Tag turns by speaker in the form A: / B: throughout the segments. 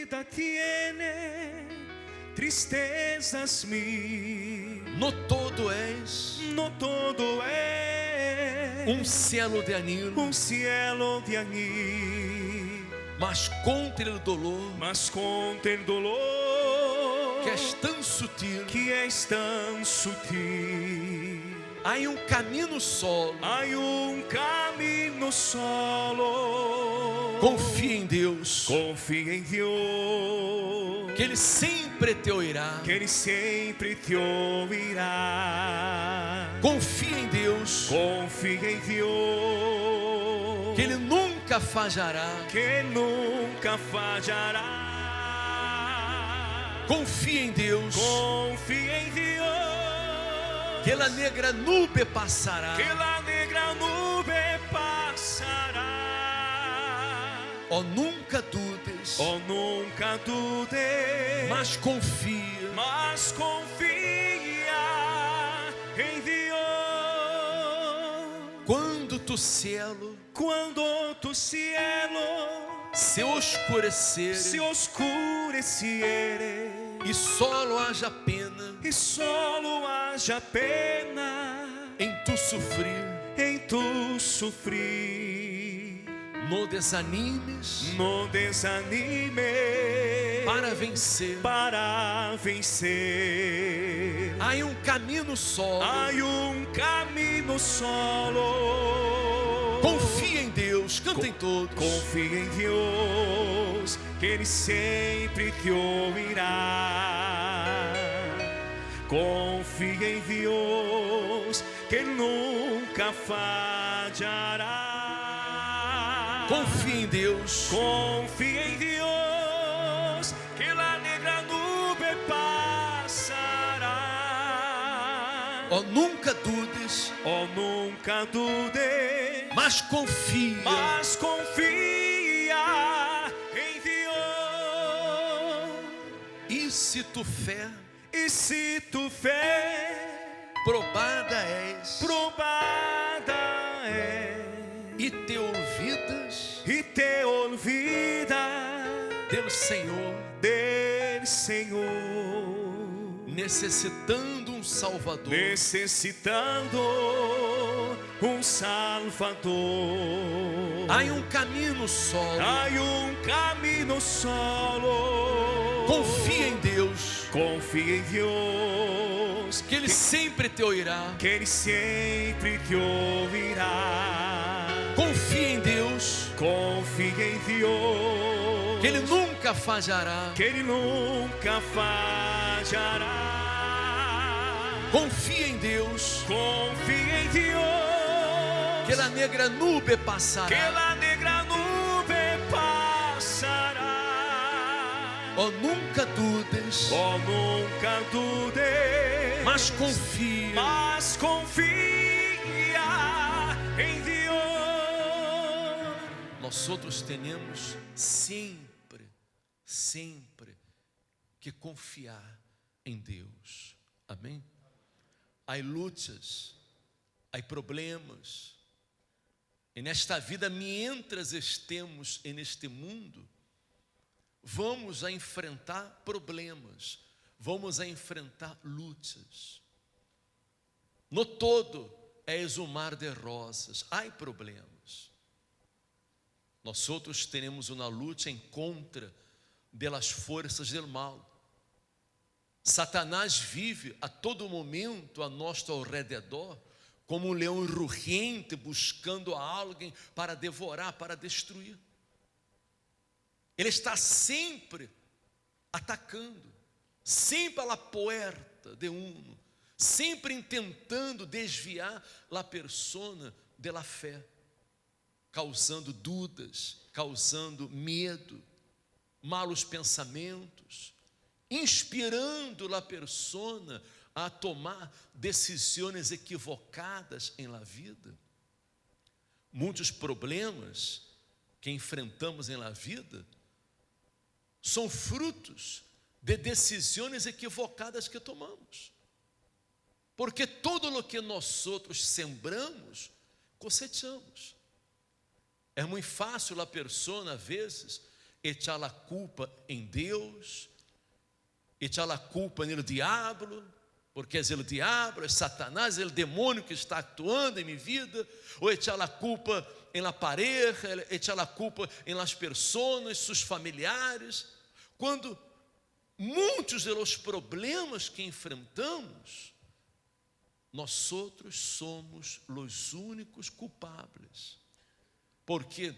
A: vida tiene tristezas mil.
B: No todo és
A: No todo es
B: cielo de anil,
A: un cielo de anil,
B: mas contra o dolor
A: mas contra el dolor
B: que és tão sutil,
A: que es tan sutil.
B: há caminho solo.
A: Hay un camino solo.
B: Confia em Deus,
A: Confía en Dios,
B: que Ele sempre te ouvirá.
A: que Él siempre te oirá.
B: Confia em Deus,
A: Confía en Dios,
B: que Ele nunca falhará.
A: que Él nunca fallará.
B: Confia em Deus,
A: Confía en Dios,
B: que a negra nube passará.
A: que la negra nube pasará.
B: Oh, nunca dudes,
A: Oh, nunca dudes,
B: mas confia.
A: mas confía en Dios.
B: Quando tu cielo
A: Cuando tu cielo
B: se oscurecer
A: se oscureciere
B: e solo haja pena
A: y solo haya pena
B: em tu sofrer,
A: en tu sufrir,
B: no desanimes
A: no desanimes
B: para vencer.
A: para vencer.
B: Há caminho solo.
A: Hay un camino solo.
B: Confia em Deus, cantem todos.
A: Confía en Dios, que Él siempre te oirá. Confía en Dios, que Él nunca fallará.
B: Confia em Deus,
A: Confía en Dios, que la negra nube pasará.
B: oh, nunca dudes,
A: Oh, nunca dudes,
B: mas confia.
A: mas confía en Dios.
B: E se tu fé
A: Y si tu fe
B: probada és
A: probada es
B: e te olvidas
A: y te olvida
B: del Senhor,
A: del Señor,
B: necessitando Salvador,
A: necesitando un Salvador.
B: há caminho solo.
A: Hay un camino solo.
B: Confia em Deus,
A: Confía en Dios,
B: que Ele sempre te ouvirá.
A: que Él siempre te oirá.
B: Confia em Deus,
A: Confía en Dios,
B: que Ele nunca falhará.
A: que Él nunca fallará.
B: Confia em Deus,
A: Confía en Dios,
B: que a negra nube
A: que
B: passará.
A: la negra nube pasará.
B: Oh, nunca dudes,
A: Oh, nunca dudes,
B: mas confia.
A: mas confía en Dios.
B: Nós outros temos sempre que confiar em Deus. Amém? Há lutas, há problemas. E nesta vida, mientras estemos neste mundo, vamos a enfrentar problemas, vamos a enfrentar lutas. No todo és um mar de rosas, há problemas. Nós outros teremos uma luta em contra das forças do mal. Satanás vive a todo momento a nosso redor, como um leão rugiente buscando a alguém para devorar, para destruir. Ele está sempre atacando, sempre à porta de uno, sempre tentando desviar a persona da fé, causando dúvidas, causando medo, malos pensamentos, inspirando a persona a tomar decisões equivocadas em la vida. Muitos problemas que enfrentamos em la vida são frutos de decisões equivocadas que tomamos. Porque todo o que nós outros sembramos, cosechamos. É muito fácil a pessoa, às vezes, echar a culpa em Deus, echar a culpa no diabo, porque é o diabo, é Satanás, é o demônio que está atuando em minha vida, ou echar a culpa em la pareja, echar a culpa em las personas, seus familiares, quando muitos dos problemas que enfrentamos, nós outros somos os únicos culpables, porque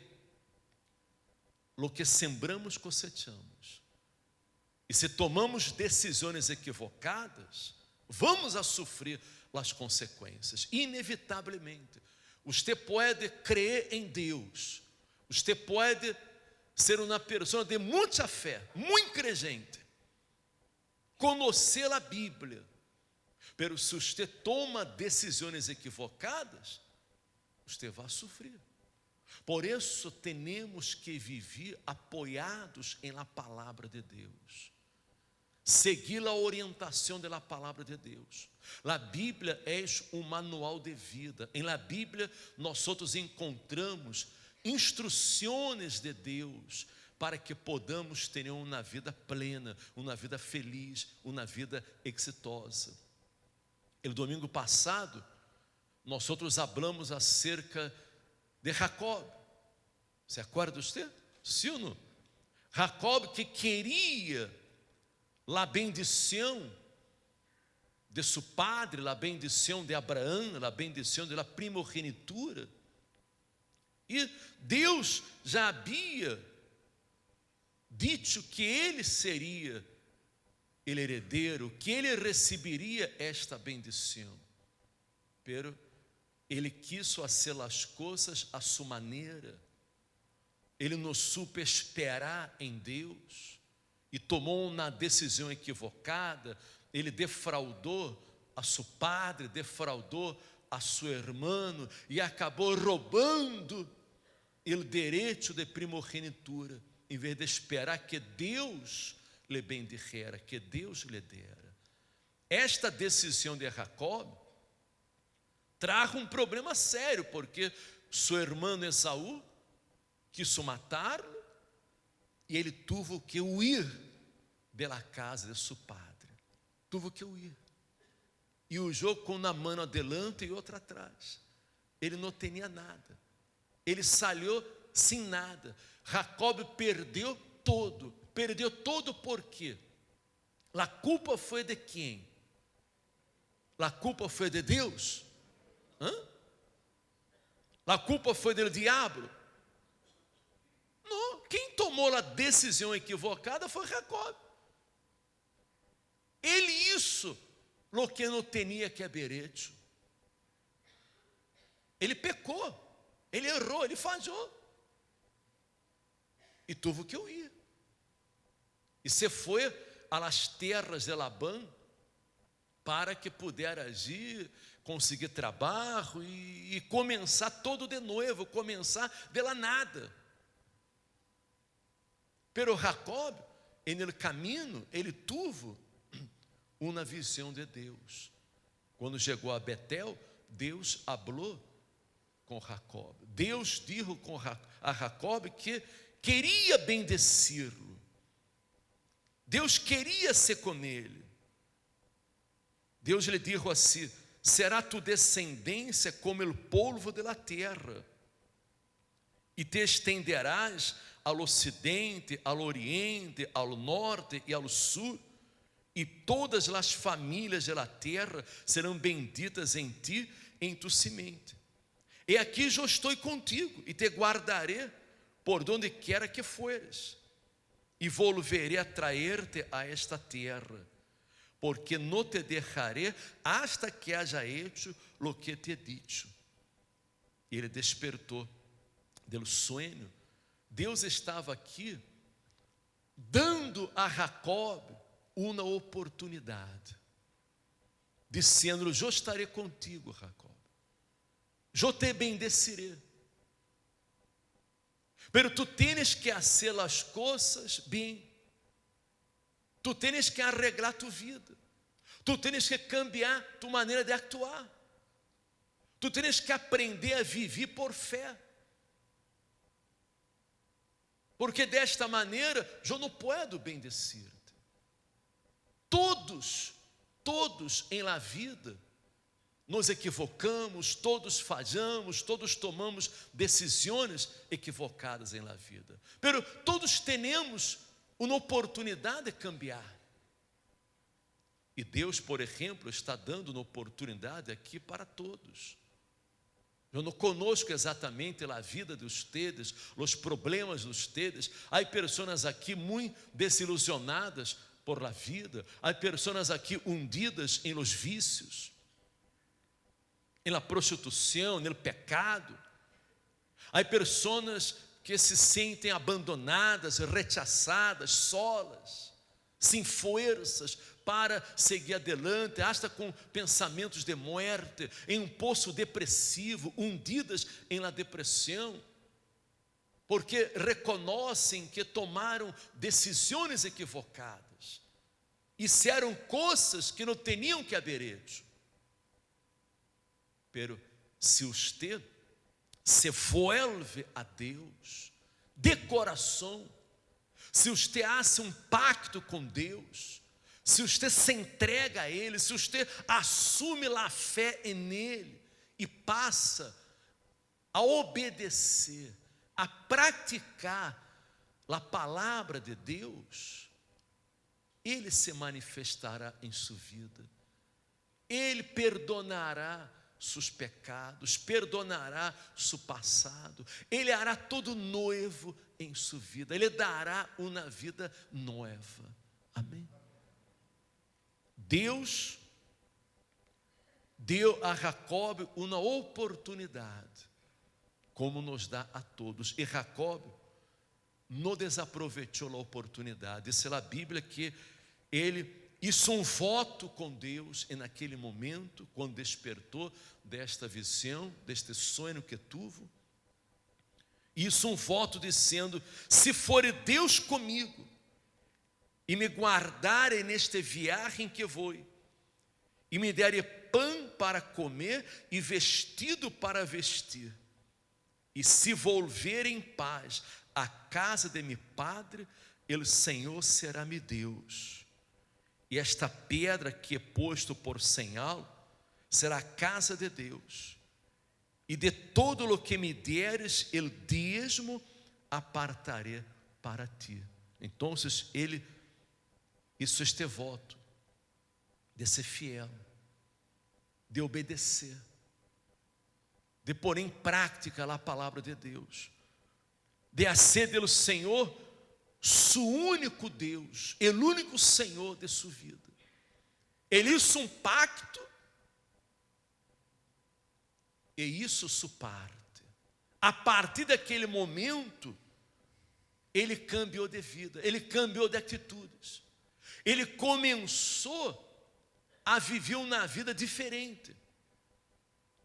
B: lo que sembramos cosechamos, e se tomamos decisões equivocadas, vamos a sofrer as consequências, inevitavelmente. Você pode crer em Deus, você pode ser uma pessoa de muita fé, muito crente, conhecer a Bíblia, mas se você toma decisões equivocadas, você vai sofrer. Por isso temos que viver apoiados em la palavra de Deus, seguir a orientação da palavra de Deus. A Bíblia é um manual de vida. Em la Bíblia nós outros encontramos instruções de Deus para que podamos ter uma vida plena, uma vida feliz, uma vida exitosa. No domingo passado, nós outros falamos acerca de Jacob. Se acorda você? Sim ou não? Jacob que queria a bendição de seu padre, a bendição de Abraão, a bendição da primogenitura. E Deus já havia dito que ele seria o herdeiro, que ele receberia esta bendição. Pero ele quis fazer as coisas a sua maneira. Ele não soube esperar em Deus e tomou uma decisão equivocada. Ele defraudou a seu padre, defraudou a seu irmão e acabou roubando o direito de primogenitura, em vez de esperar que Deus lhe bendijera, que Deus lhe dera. Esta decisão de Jacob trajo um problema sério, porque seu irmão Esaú quis matá-lo e ele teve que huir da casa de seu padre. Teve que huir. E huyou com uma mão adelante e outra atrás. Ele não tinha nada. Ele saiu sem nada. Jacob perdeu todo. Perdeu todo por quê? A culpa foi de quem? A culpa foi de Deus? A culpa foi do diabo? Não. Quem tomou a decisão equivocada foi Jacob. Ele isso, lo que não tinha que haver hecho. Ele pecou. Ele errou, ele falhou. E teve que ir. E se foi a las terras de Labão para que pudesse agir, conseguir trabalho e começar todo de novo, começar de la nada. Pero Jacob, no caminho, ele teve uma visão de Deus. Quando chegou a Betel, Deus falou com Jacob. Deus disse a Jacob que queria bendecir-lo. Deus queria ser com ele. Deus lhe disse assim: será tu descendência como o polvo de la terra, e te estenderás ao ocidente, ao oriente, ao norte e ao sul, e todas as famílias de la terra serão benditas em ti, em tu semente. E aqui eu estou contigo, e te guardarei por donde quiera que fueres, e volverei a traer-te a esta terra, porque não te deixarei hasta que haja hecho lo que te he dicho. E ele despertou do sonho. Deus estava aqui dando a Jacob uma oportunidade, dizendo: eu estarei contigo, Jacob, eu te bendecirei, pero tu tienes que hacer as coisas bem, tu tienes que arreglar tu vida, tu tienes que cambiar tu maneira de actuar, tu tienes que aprender a viver por fé. porque desta maneira eu não posso bendecir-te. Todos em la vida nos equivocamos, todos falhamos, todos tomamos decisões equivocadas em la vida. Pero todos temos uma oportunidade de cambiar. E Deus, por exemplo, está dando uma oportunidade aqui para todos. Eu não conosco exatamente a vida de ustedes, os problemas de ustedes. Há pessoas aqui muito desilusionadas por la vida. Há pessoas aqui hundidas em los vícios, em la prostituição, no pecado. Há pessoas que se sentem abandonadas, rechazadas, solas, sem forças para seguir adelante, hasta com pensamentos de morte, em um poço depressivo, hundidas em la depressão, porque reconhecem que tomaram decisões equivocadas, hicieron coisas que não tinham que haber hecho. Pero se usted se vuelve a Deus de coração, se você hace um pacto com Deus, se você se entrega a Ele, se você assume a fé em Ele e passa a obedecer, a praticar a palavra de Deus, Ele se manifestará em sua vida, Ele perdonará seus pecados, perdonará seu passado, Ele hará tudo novo em sua vida, Ele dará uma vida nova. Amém? Deus deu a Jacob uma oportunidade, como nos dá a todos, e Jacob não desaproveitou a oportunidade. Diz a Bíblia que ele hizo um voto com Deus, e naquele momento, quando despertou desta visão, deste sonho que tuvo, hizo um voto dizendo: se for Deus comigo, e me guardarem neste viagem que vou, e me derem pão para comer e vestido para vestir, e se volver em paz à casa de meu padre, o Senhor será meu Deus, e esta pedra que é posto por señal será a casa de Deus, e de todo o que me deres, el dízimo apartaré para ti. Então, ele hizo este voto de ser fiel, de obedecer, de pôr em prática a palavra de Deus, de hacer do Senhor su único Deus, o único Senhor de sua vida. Ele hizo um pacto e isso sua parte. A partir daquele momento, ele cambiou de vida, ele cambiou de atitudes. Ele começou a viver uma vida diferente,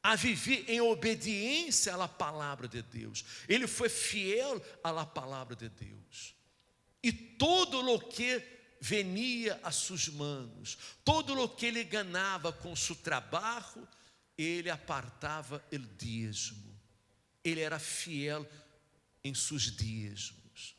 B: a viver em obediência à palavra de Deus. Ele foi fiel à palavra de Deus. E todo o que venia a suas mãos, todo o que ele ganhava com seu trabalho, ele apartava o dízimo. Ele era fiel em seus dízimos.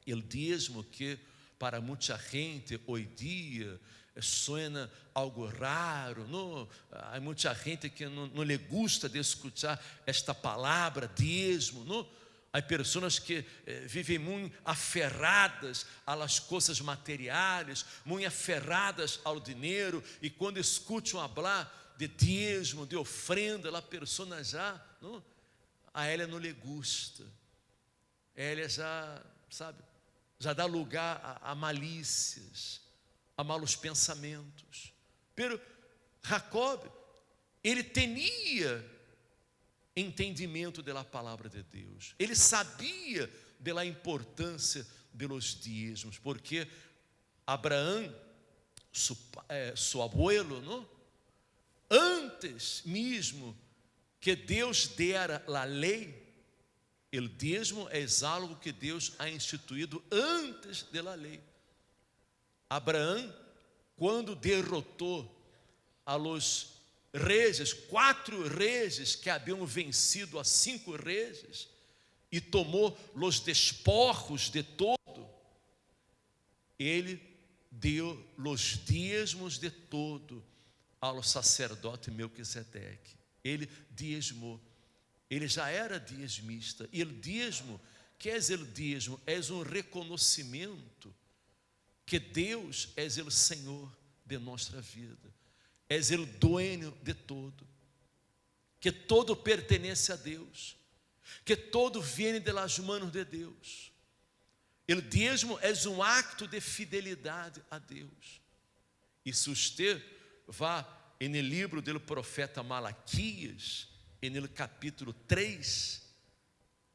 B: O dízimo que para muita gente hoje dia suena algo raro, não? Há muita gente que não lhe gusta de escutar esta palavra dízimo, não? Há pessoas que vivem muito aferradas às coisas materiais, muito aferradas ao dinheiro, e quando escutam falar de dízimo, de ofrenda, a pessoa já, não? A ela não lhe gusta, ela já, sabe, já dá lugar a malícias, a malos pensamentos. Pero Jacob, ele tinha entendimento da palavra de Deus, ele sabia da importância dos dízimos, porque Abraão, seu abuelo, não? Antes mesmo que Deus dera a lei, o dízimo é algo que Deus ha instituído antes da lei. Abraão, quando derrotou a los reis, 4 reis que haviam vencido a 5 reis, e tomou os despojos de todo, ele deu os dízimos de todo ao sacerdote Melquisedeque. Ele dízimou. Ele já era dízimista. E o dízimo, que é o dízimo? É um reconhecimento que Deus é o Senhor de nossa vida, é o dueño de todo, que todo pertenece a Deus, que todo vem de las manos de Deus. O dízimo é um acto de fidelidade a Deus. E se você vá no livro do profeta Malaquias, no capítulo 3,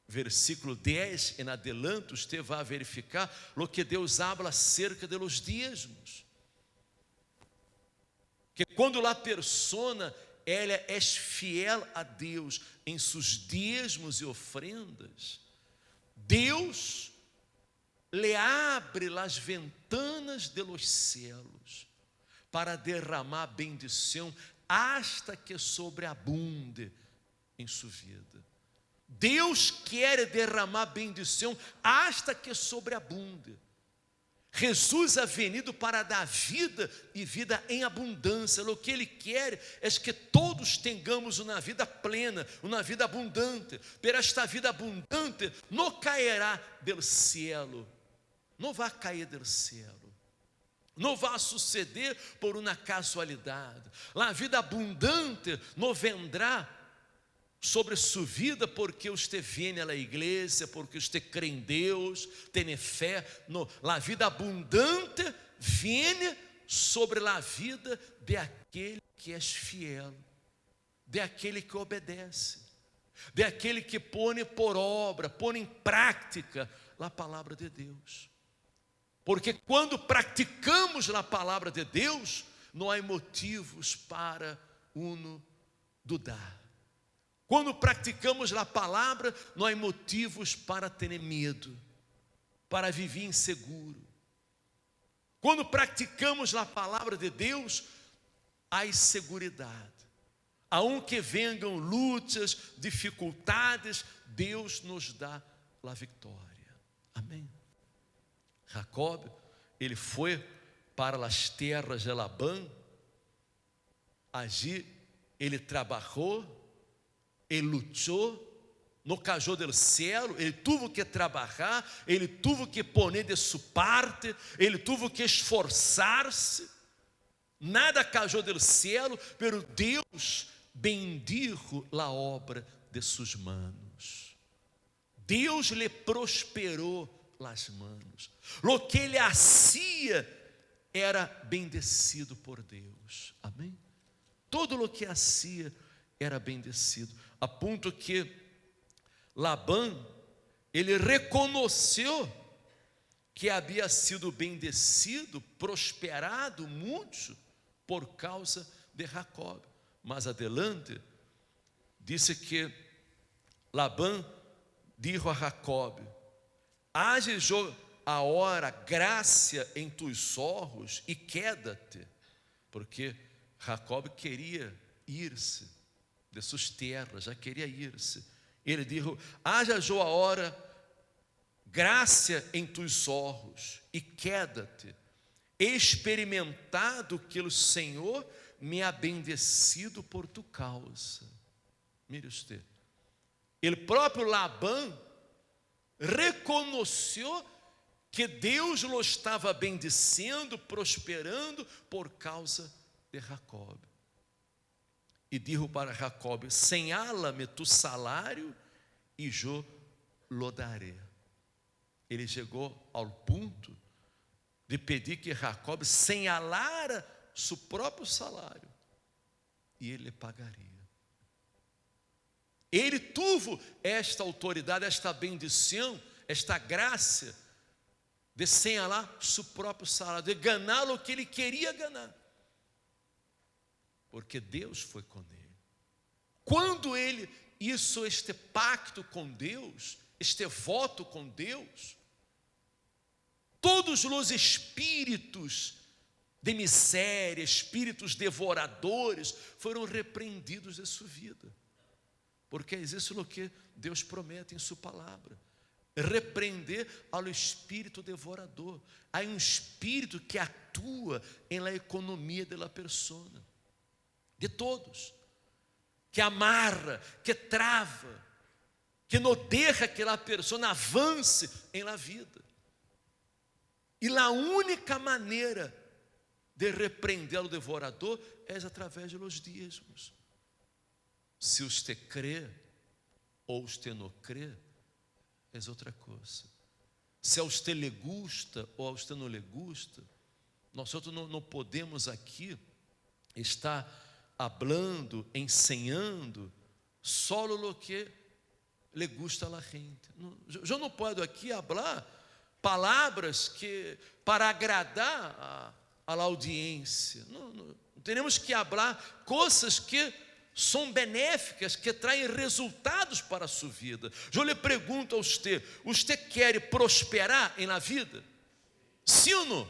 B: versículo 10 em adelante, você vai verificar o que Deus habla acerca de los dízimos. Que quando a persona ela é fiel a Deus em seus dízimos e ofrendas, Deus le abre las ventanas de los cielos para derramar bendição hasta que sobreabunde em sua vida. Deus quer derramar bendição hasta que sobreabunde. Jesus ha venido para dar vida e vida em abundância. O que Ele quer é que todos tenhamos uma vida plena, uma vida abundante. Pero esta vida abundante não cairá do cielo, não vai cair do cielo, não vai suceder por uma casualidade. A vida abundante não vendrá sobre sua vida porque você vem à igreja, porque você crê em Deus, tem fé. Não, a vida abundante vem sobre a vida de aquele que é fiel, de aquele que obedece, de aquele que põe por obra, põe em prática a palavra de Deus. Porque quando praticamos a palavra de Deus, não há motivos para dudar. Quando praticamos a palavra, não há motivos para ter medo, para viver inseguro. Quando praticamos a palavra de Deus, há seguridade. Aunque venham lutas, dificuldades, Deus nos dá a vitória. Amém. Jacob, ele foi para as terras de Labã. Allí ele trabalhou, ele lutou, não caiu do céu, ele teve que trabalhar, ele teve que poner de sua parte, ele teve que esforçar-se. Nada caiu do céu, pero Deus bendijo a obra de suas manos. Deus lhe prosperou as manos. O que ele hacía era bendecido por Deus. Amém? Todo o que hacía era bendecido, a ponto que Labã, ele reconheceu que havia sido bendecido, prosperado muito por causa de Jacob. Mais adelante, disse que Labã dijo a Jacob: haja agora graça em tus olhos e quédate, porque Jacob queria ir-se de suas terras, já queria ir-se. Ele disse: haja agora graça em tus olhos e quédate, experimentado que o Senhor me ha bendecido por tu causa. Mire você, o próprio Labã reconheceu que Deus o estava bendecendo, prosperando por causa de Jacob. E disse para Jacob: señala-me tu salário e eu lo daré. Ele chegou ao ponto de pedir que Jacob señalara seu próprio salário e ele lhe pagaria. Ele teve esta autoridade, esta bendição, esta graça de señalar seu próprio salário, de ganhar o que ele queria ganhar, porque Deus foi com ele. Quando ele hizo este pacto com Deus, este voto com Deus, todos os espíritos de miséria, espíritos devoradores, foram repreendidos de sua vida. porque existe o que Deus promete em sua palavra. Repreender ao espírito devorador. Há um espírito que atua em la economia de la persona, de todos, que amarra, que trava, que não deixa que a pessoa avance em la vida. E a única maneira de repreender o devorador é através dos dízimos. Se você crê ou você não crê, é outra coisa. Se a você lhe gusta ou a você não lhe gusta, nós não podemos aqui estar hablando, ensinando só o que lhe gusta a la gente. Eu não posso aqui falar palavras que para agradar a la audiência. Não temos que falar coisas que são benéficas, que traem resultados para a sua vida. Eu lhe pergunto a você quer prosperar na vida? Sim ou não?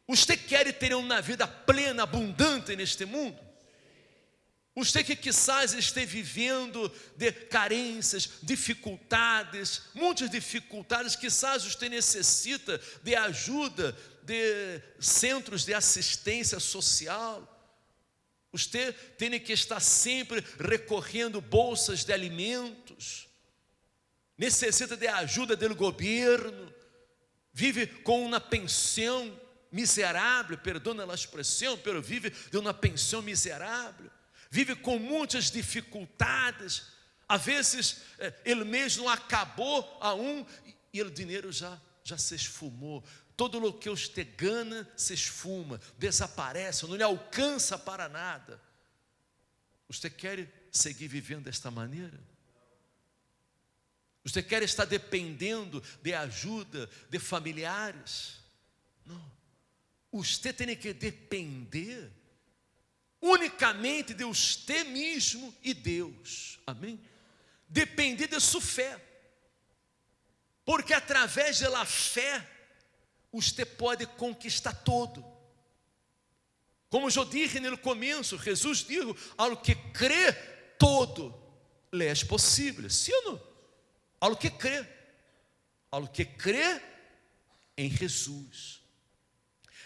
B: Você quer ter uma vida plena, abundante neste mundo? Você que quizás esteja vivendo de carências, dificuldades, muitas dificuldades, quizás você necessita de ajuda, de centros de assistência social. Você tem que estar sempre recorrendo bolsas de alimentos, necessita de ajuda do governo, vive com uma pensão miserável, perdona a expressão, pero vive de uma pensão miserável, vive com muitas dificuldades, às vezes ele mesmo acabou e o dinheiro já se esfumou. Todo o que você ganha se esfuma, desaparece, não lhe alcança para nada. Você quer seguir vivendo desta maneira? Você quer estar dependendo de ajuda de familiares? Não. Você tem que depender unicamente de você mesmo e Deus. Amém? Depender de sua fé. Porque através da fé você pode conquistar todo. Como eu disse no começo, Jesus disse: ao que crê, todo lhe é possível. Sim ou não? Ao que crê em Jesus,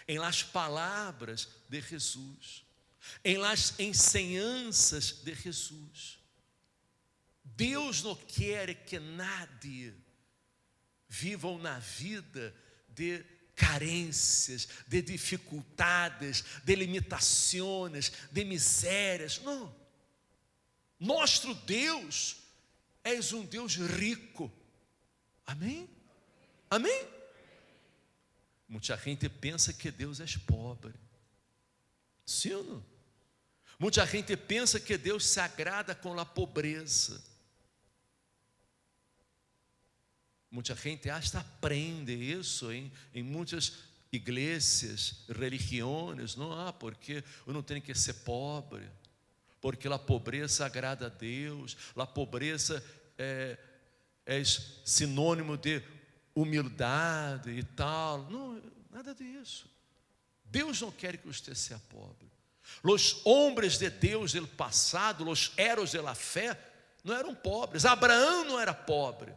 B: em las palavras de Jesus, em las enseñanças de Jesus. Deus não quer que nadie viva na vida de carências, de dificuldades, de limitações, de misérias. Não. Nosso Deus é um Deus rico. Amém? Amém? Muita gente pensa que Deus é pobre. Sim ou não? Muita gente pensa que Deus se agrada com a pobreza. Muita gente hasta aprende isso em muitas igrejas, religiões. Não, porque eu não tenho que ser pobre, porque a pobreza agrada a Deus, a pobreza é sinônimo de humildade e tal. Não, nada disso. Deus não quer que você seja pobre. Os homens de Deus do passado, os heróis da fé, não eram pobres. Abraão não era pobre.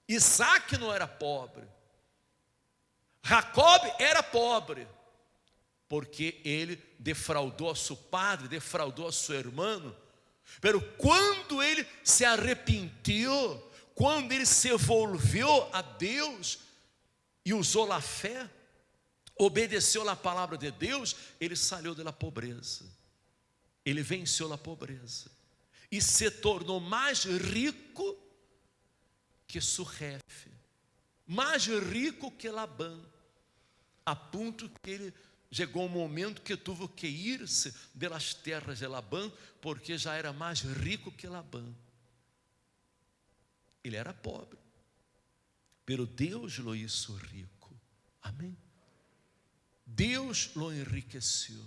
B: Isaac não era pobre. Jacob era pobre, porque ele defraudou a seu padre, defraudou a seu irmão. Pero quando ele se arrepentiu, quando ele se volviu a Deus e usou a fé, obedeceu a palavra de Deus, ele saiu da pobreza. Ele venceu a pobreza e se tornou mais rico que seu jefe, mais rico que Labão, a ponto que ele chegou um momento que teve que ir-se das terras de Labão, porque já era mais rico que Labão. Ele era pobre, pero Deus lo hizo rico. Amém? Deus lo enriqueceu,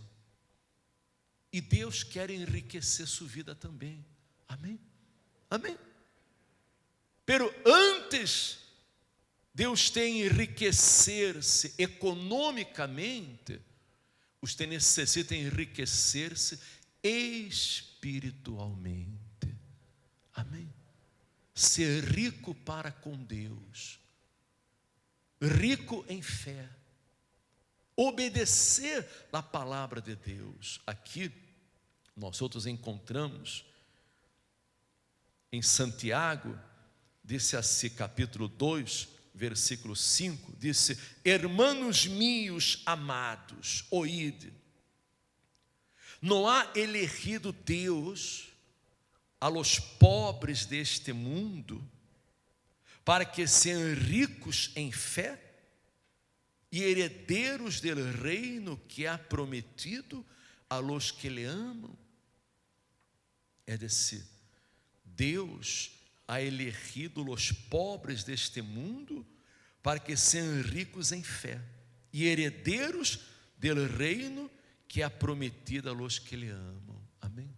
B: e Deus quer enriquecer sua vida também. Amém? Amém? Pero antes Deus tem enriquecer-se economicamente, você necessita enriquecer-se espiritualmente. Amém? Ser rico para com Deus, rico em fé, obedecer a palavra de Deus. Aqui nós outros encontramos em Santiago, disse assim, capítulo 2, versículo 5, disse: Hermanos míos amados, oíde, não há elegido Deus a los pobres deste mundo, para que sejam ricos em fé e heredeiros del reino que ha prometido a los que le amam. É decir, Deus ha elegido os pobres deste mundo para que sejam ricos em fé e herdeiros del reino que ha prometido a los que lhe amam. Amém?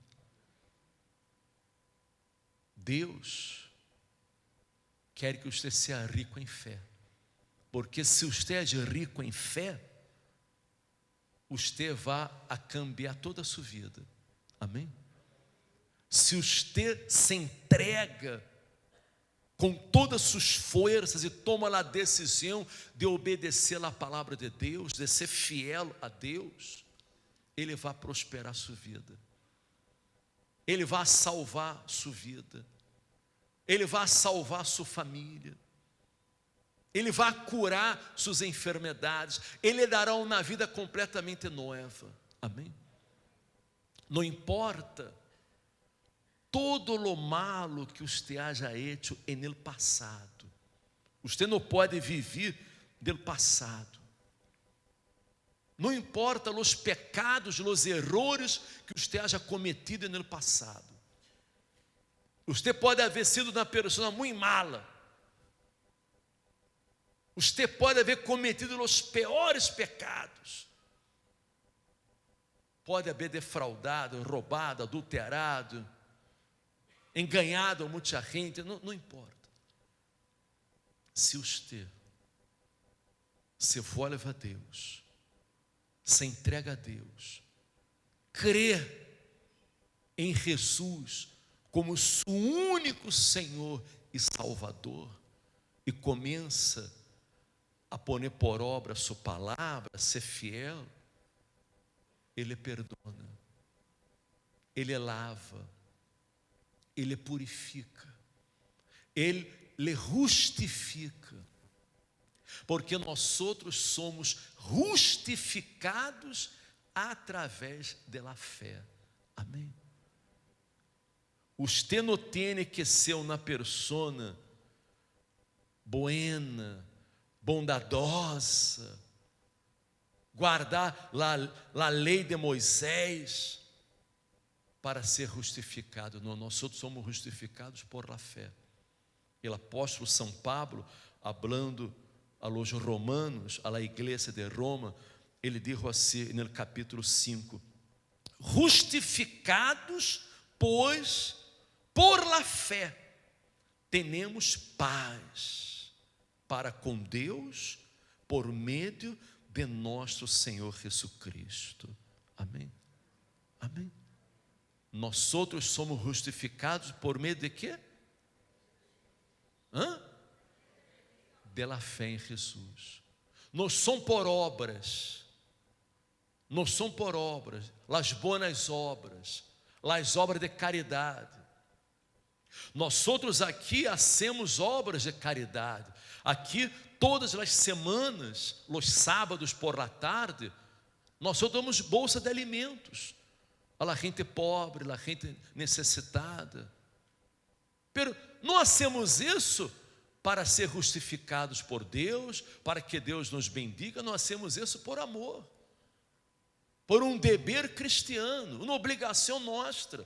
B: Deus quer que você seja rico em fé, porque se você é rico em fé, você vai a cambiar toda a sua vida. Amém? Se você se entrega com todas as suas forças e toma a decisão de obedecer a palavra de Deus, de ser fiel a Deus, Ele vai prosperar a sua vida, Ele vai salvar a sua vida, Ele vai salvar a sua família, Ele vai curar suas enfermidades, Ele dará uma vida completamente nova. Amém? Não importa todo lo malo que você haya hecho en el passado, você não pode viver del passado. Não importa os pecados, os erros que você haya cometido no passado. Você pode haver sido uma pessoa muito mala. Você pode haver cometido os piores pecados. Pode haver defraudado, roubado, adulterado, enganado a muita gente, não importa. Se você se volve a Deus, se entrega a Deus, crê em Jesus como seu único Senhor e Salvador, e começa a pôr por obra a sua palavra, a ser fiel, Ele perdona, Ele lava, Ele purifica, Ele lhe justifica, porque nós outros somos justificados através da fé. Amém? Você não tem que ser uma persona buena, bondadosa, guardar a lei de Moisés para ser justificado. Não, nós outros somos justificados por la fé. O apóstolo São Pablo, hablando a los romanos, a la igreja de Roma, ele dijo assim no capítulo 5: justificados, pois, por la fé, temos paz para com Deus, por meio de nosso Senhor Jesucristo. Amém? Amém? Nós outros somos justificados por meio de quê? De la fé em Jesus. Não são por obras, não são por obras, las boas obras, las obras de caridade. Nós outros aqui hacemos obras de caridade. Aqui todas as semanas, os sábados por la tarde, nós damos bolsa de alimentos a la gente pobre, a la gente necessitada. Pero não hacemos isso para ser justificados por Deus, para que Deus nos bendiga. Nós hacemos isso por amor, por um dever cristiano, uma obrigação nossa,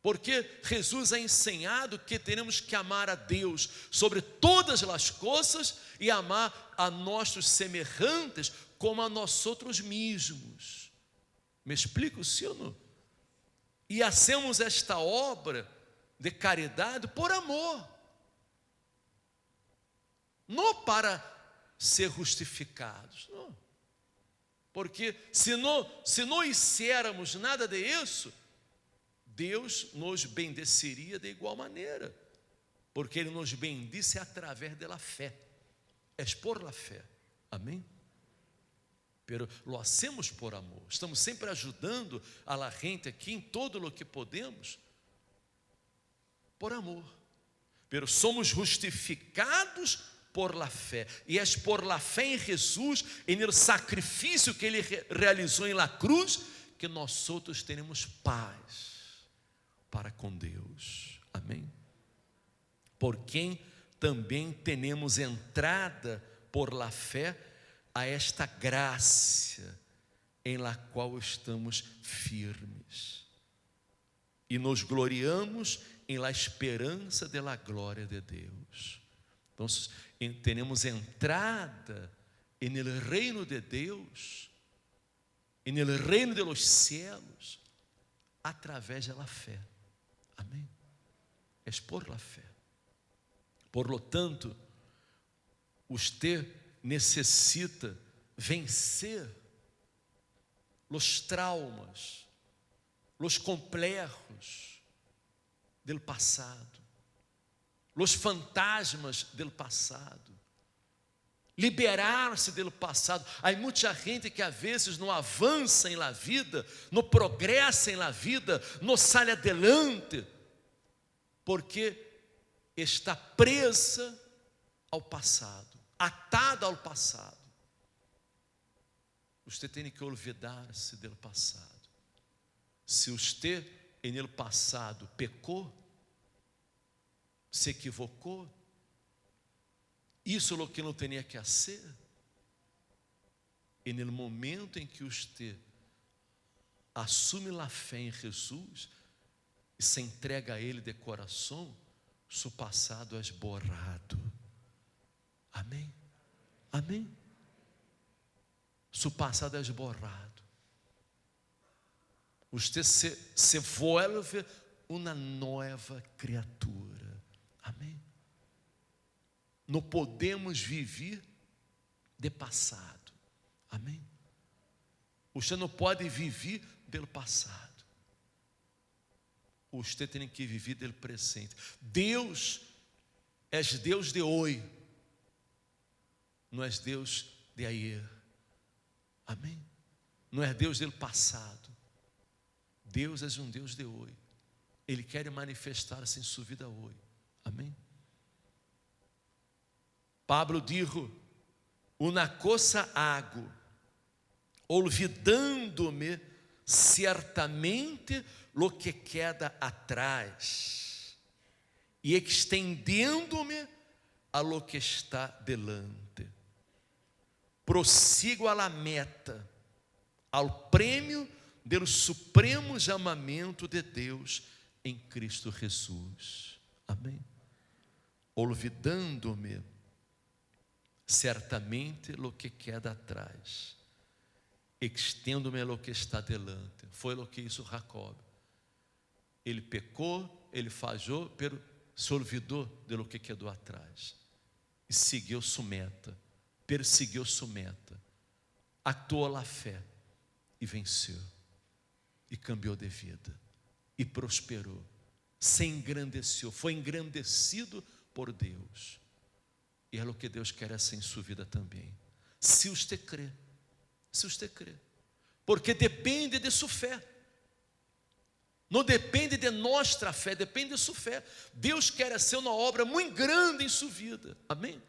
B: porque Jesus ha ensinado que temos que amar a Deus sobre todas as coisas e amar a nossos semelhantes como a nós outros mesmos. Me explico, sim ou não? E hacemos esta obra de caridade por amor, não para ser justificados, não. Porque se não hiciéramos nada de isso, Deus nos bendeceria de igual maneira, porque Ele nos bendice através da fé, é por la fé, amém? Pero lo hacemos por amor, estamos sempre ajudando a la gente aqui em todo lo que podemos, por amor, pero somos justificados por la fé, e é por la fé em Jesus, em el sacrifício que Ele realizou em la cruz, que nós outros teremos paz para com Deus, amém? Por quem também temos entrada por la fé a esta graça em la qual estamos firmes e nos gloriamos em la esperança de la glória de Deus. Então, temos entrada en el reino de Deus, en el reino de los cielos, através da fé, amém? É por la fé. Por lo tanto, você necessita vencer os traumas, os complejos do passado, os fantasmas do passado, liberar-se do passado. Há muita gente que às vezes não avança em la vida, não progressa em la vida, não sai adelante, porque está presa ao passado, atada ao passado. Você tem que olvidar-se do passado. Se você, no passado, pecou, se equivocou, isso é o que não tinha que fazer, e no momento em que você assume a fé em Jesus e se entrega a Ele de coração, seu passado é borrado. Amém? Amém? Seu passado é borrado. Você se volve uma nova criatura. Amém? Não podemos viver de passado. Amém? Você não pode viver do passado. Você tem que viver do presente. Deus é Deus de hoje, não é Deus de ayer. Amém? Não é Deus do passado. Deus é um Deus de hoje. Ele quer manifestar-se em sua vida hoje. Amém? Pablo dijo: una cosa hago, olvidando-me certamente lo que queda atrás e extendendo-me a lo que está delante. Prossigo a la meta, ao prêmio do supremo chamamento de Deus em Cristo Jesus. Amém? Olvidando-me certamente lo que queda atrás, extendo-me a lo que está delante. Foi o que hizo Jacob. Ele pecou, ele falhou, pero se olvidou de lo que quedou atrás e seguiu sua meta, perseguiu sua meta, actuou a fé e venceu, e cambiou de vida, e prosperou, se engrandeceu, foi engrandecido por Deus. E é o que Deus quer assim em sua vida também, se você crê, porque depende de sua fé. Não depende de nossa fé, depende de sua fé. Deus quer fazer uma obra muito grande em sua vida. Amém?